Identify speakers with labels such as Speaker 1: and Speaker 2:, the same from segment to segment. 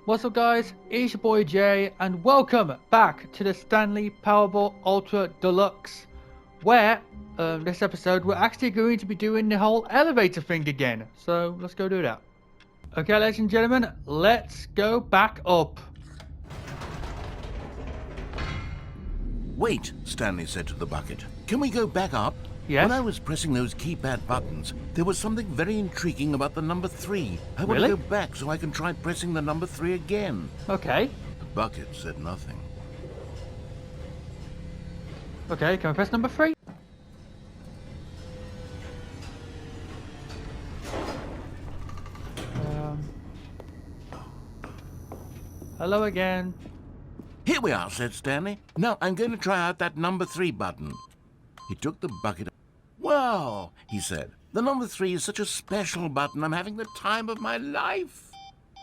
Speaker 1: What's up guys, it's your boy Jay and welcome back to the Stanley Powerball Ultra Deluxe, where this episode we're actually going to be doing the whole elevator thing again, so let's go do that. Okay ladies and gentlemen, let's go back up.
Speaker 2: Wait, Stanley said to the bucket. Can we go back up?
Speaker 1: Yes?
Speaker 2: When I was pressing those keypad buttons, there was something very intriguing about the number 3. I want
Speaker 1: Really?
Speaker 2: to go back so I can try pressing the number 3 again.
Speaker 1: Okay.
Speaker 2: The bucket said nothing.
Speaker 1: Okay, can we press number 3? Hello again.
Speaker 2: Here we are, said Stanley. Now I'm going to try out that number 3 button. He took the bucket. Wow, he said. The number 3 is such a special button. I'm having the time of my life.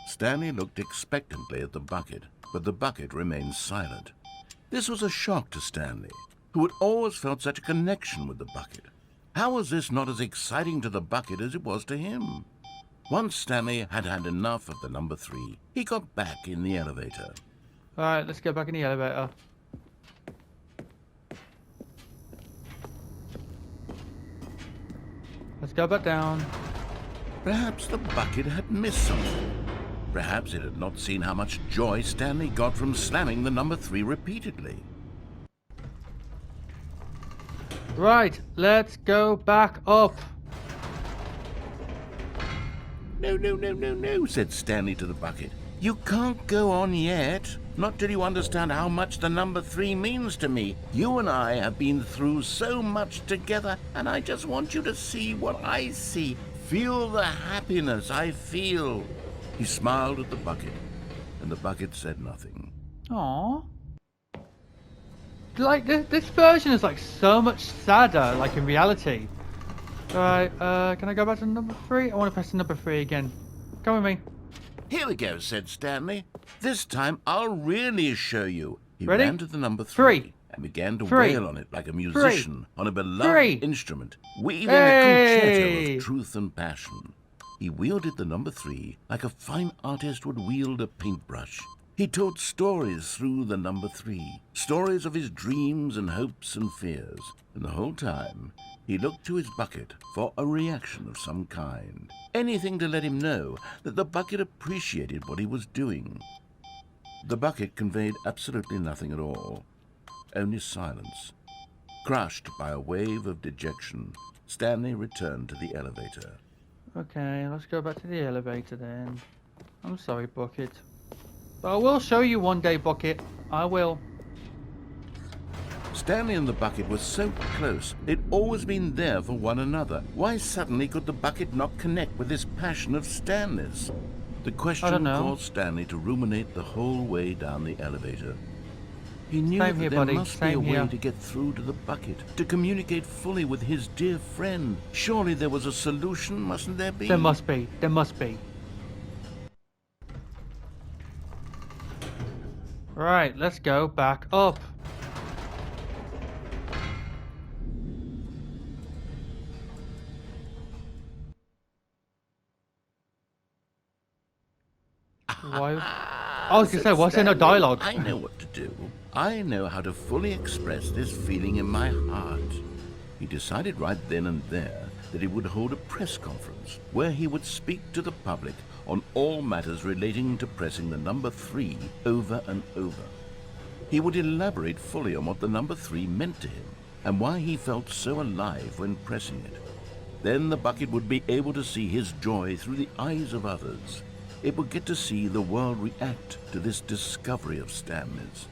Speaker 2: Stanley looked expectantly at the bucket, but the bucket remained silent. This was a shock to Stanley, who had always felt such a connection with the bucket. How was this not as exciting to the bucket as it was to him? Once Stanley had had enough of the number 3, he got back in the elevator.
Speaker 1: Alright, let's go back in the elevator. Let's go back down.
Speaker 2: Perhaps the bucket had missed something. Perhaps it had not seen how much joy Stanley got from slamming the number 3 repeatedly.
Speaker 1: Right, let's go back up.
Speaker 2: No, said Stanley to the bucket. You can't go on yet. Not till you understand how much the number 3 means to me. You and I have been through so much together, and I just want you to see what I see. Feel the happiness I feel. He smiled at the bucket, and the bucket said nothing.
Speaker 1: Aww. Like, this version is like so much sadder, like in reality. Alright, can I go back to number 3? I want to press number 3 again. Come with me.
Speaker 2: Here we go, said Stanley. This time I'll really show you. He
Speaker 1: Ready?
Speaker 2: ran to the number 3 and began to wail on it like a musician on a beloved instrument, weaving a concerto of truth and passion. He wielded the number 3 like a fine artist would wield a paintbrush. He told stories through the number 3, stories of his dreams and hopes and fears, and the whole time he looked to his bucket for a reaction of some kind. Anything to let him know that the bucket appreciated what he was doing. The bucket conveyed absolutely nothing at all, only silence. Crushed by a wave of dejection, Stanley returned to the elevator.
Speaker 1: Okay, let's go back to the elevator then. I'm sorry, Bucket. But I will show you one day, Bucket. I will.
Speaker 2: Stanley and the bucket were so close. They'd always been there for one another. Why suddenly could the bucket not connect with this passion of Stanley's? The question caused Stanley to ruminate the whole way down the elevator. He knew that there must be a way to get through to the bucket, to communicate fully with his dear friend. Surely there was a solution, mustn't there be?
Speaker 1: There must be. There must be. Right, let's go back up. Why? I was going to say, why is there no dialogue?
Speaker 2: I know what to do. I know how to fully express this feeling in my heart. He decided right then and there that he would hold a press conference where he would speak to the public on all matters relating to pressing the number 3 over and over. He would elaborate fully on what the number 3 meant to him and why he felt so alive when pressing it. Then the bucket would be able to see his joy through the eyes of others. It would get to see the world react to this discovery of Stanley's.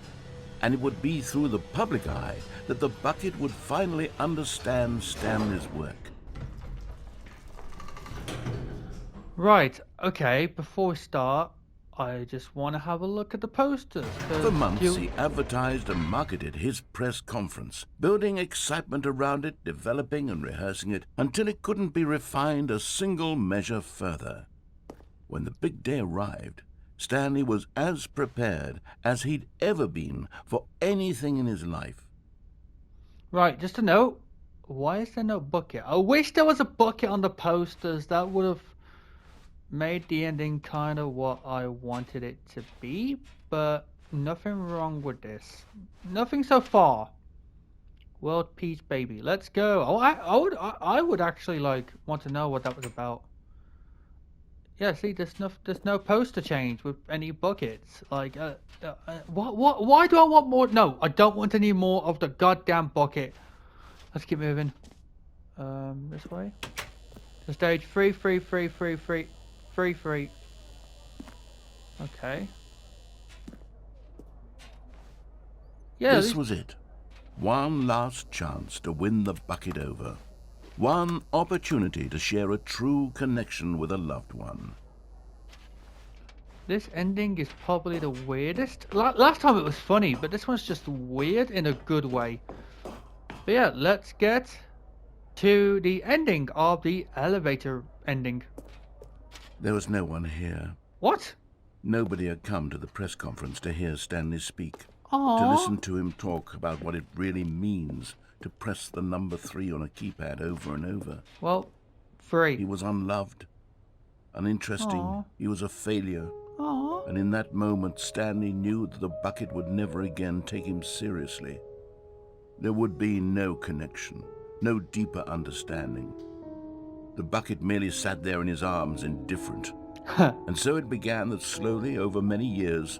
Speaker 2: And it would be through the public eye that the bucket would finally understand Stanley's work.
Speaker 1: Right, okay, before we start, I just want to have a look at the posters.
Speaker 2: For months he advertised and marketed his press conference, building excitement around it, developing and rehearsing it, until it couldn't be refined a single measure further. When the big day arrived, Stanley was as prepared as he'd ever been for anything in his life.
Speaker 1: Right, just a note. Why is there no bucket? I wish there was a bucket on the posters. That would have made the ending kind of what I wanted it to be, but nothing wrong with this. Nothing so far. World peace, baby. Let's go. Oh, I would actually like want to know what that was about. Yeah, see, there's no poster change with any buckets. Like, what? Why do I want more? No, I don't want any more of the goddamn bucket. Let's keep moving. This way. The stage free. Okay. Yeah.
Speaker 2: This was it. One last chance to win the bucket over. One opportunity to share a true connection with a loved one.
Speaker 1: This ending is probably the weirdest. Last time it was funny, but this one's just weird in a good way. But yeah, let's get to the ending of the elevator ending.
Speaker 2: There was no one here.
Speaker 1: What?
Speaker 2: Nobody had come to the press conference to hear Stanley speak.
Speaker 1: Aww.
Speaker 2: To listen to him talk about what it really means to press the number 3 on a keypad over and over.
Speaker 1: Well, 3.
Speaker 2: He was unloved, uninteresting.
Speaker 1: Aww.
Speaker 2: He was a failure.
Speaker 1: Aww.
Speaker 2: And in that moment, Stanley knew that the bucket would never again take him seriously. There would be no connection, no deeper understanding. The bucket merely sat there in his arms, indifferent. And so it began that slowly, over many years,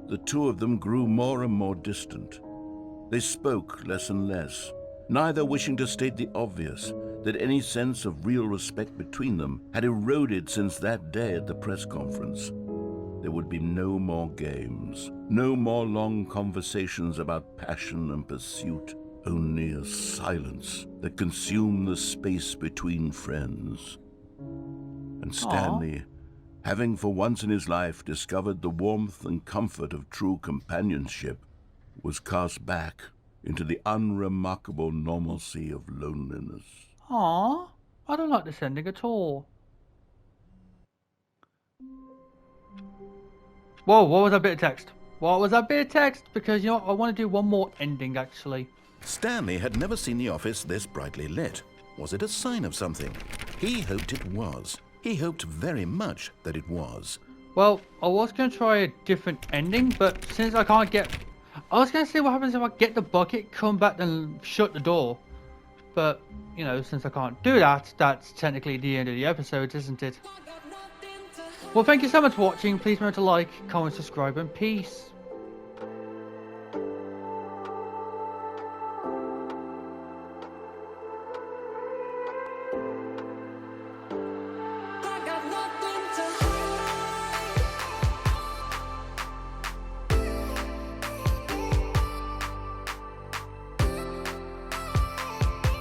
Speaker 2: the two of them grew more and more distant. They spoke less and less, neither wishing to state the obvious, that any sense of real respect between them had eroded since that day at the press conference. There would be no more games, no more long conversations about passion and pursuit, only a silence that consumed the space between friends. And Stanley, having for once in his life discovered the warmth and comfort of true companionship, was cast back into the unremarkable normalcy of loneliness.
Speaker 1: Aww, I don't like this ending at all. Whoa, what was that bit of text? What was that bit of text? Because, you know, I want to do one more ending, actually.
Speaker 3: Stanley had never seen the office this brightly lit. Was it a sign of something? He hoped it was. He hoped very much that it was.
Speaker 1: Well, I was going to try a different ending, but since I can't get... I was going to see what happens if I get the bucket, come back and shut the door. But, you know, since I can't do that, that's technically the end of the episode, isn't it? Well, thank you so much for watching. Please remember to like, comment, subscribe, and peace.